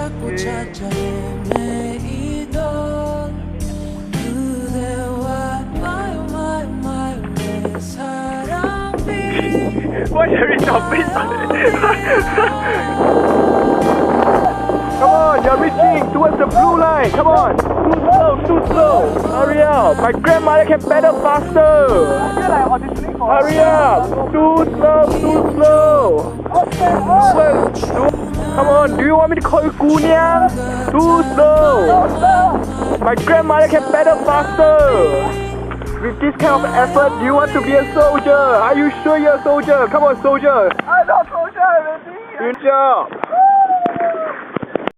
Why are you jumping? Come on, you're reaching towards the blue line. Come on. Too slow. Hurry up. My grandmother can pedal faster. Hurry up. Too slow. Come on, do you want me to call you Gunyang? Too slow. My grandmother can pedal faster. With this kind of effort, do you want to be a soldier? Are you sure you're a soldier? Come on, soldier. I'm not soldier already. Good job.